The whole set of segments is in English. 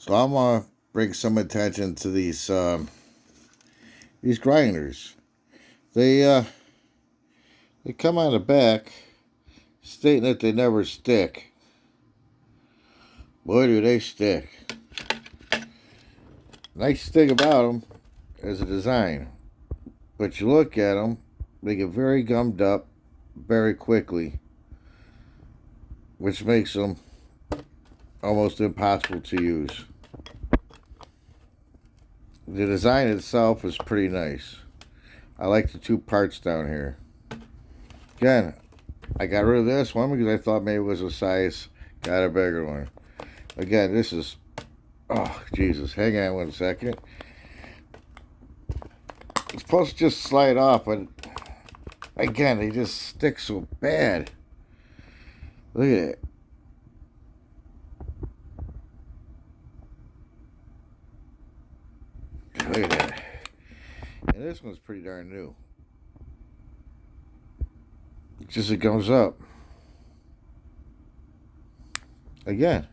So I'm gonna bring some attention to these grinders. They come on the back stating that they never stick. Boy, do they stick! Nice thing about them is the design, but you look at them, they get very gummed up very quickly, which makes them almost impossible to use. The design itself is pretty nice. I like the two parts down here. Again, I got rid of this one because I thought maybe it was a size. Got a bigger one. Again, this is... Oh, Jesus. Hang on one second. It's supposed to just slide off, but... Again, they just stick so bad. Look at it. Look at that. And this one's pretty darn new. Just it comes up. Again,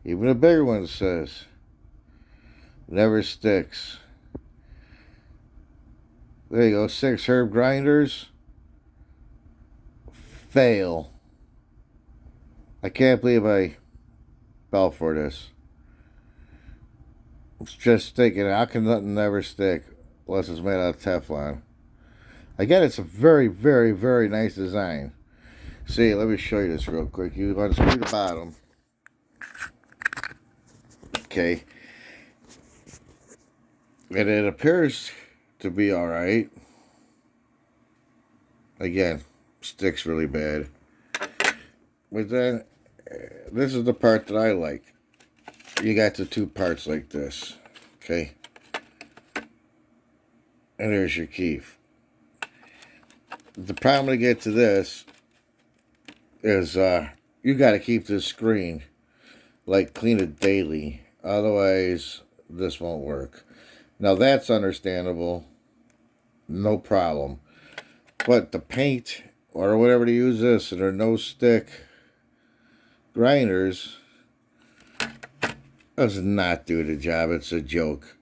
even a bigger one says never sticks. There you go. 6 herb grinders. Fail. I can't believe I fell for this. It's just thinking, how can nothing never stick unless it's made out of Teflon? Again, it's a very, very, very nice design. See, let me show you this real quick. You unscrew the bottom. Okay. And it appears to be alright. Again, sticks really bad. But then, this is the part that I like. You got the two parts like this. Okay. And there's your key. The problem to get to this is you got to keep this screen, like, clean it daily. Otherwise, this won't work. Now, that's understandable. No problem. But the paint, or whatever to use this, and they're no-stick grinders, does not do the job. It's a joke.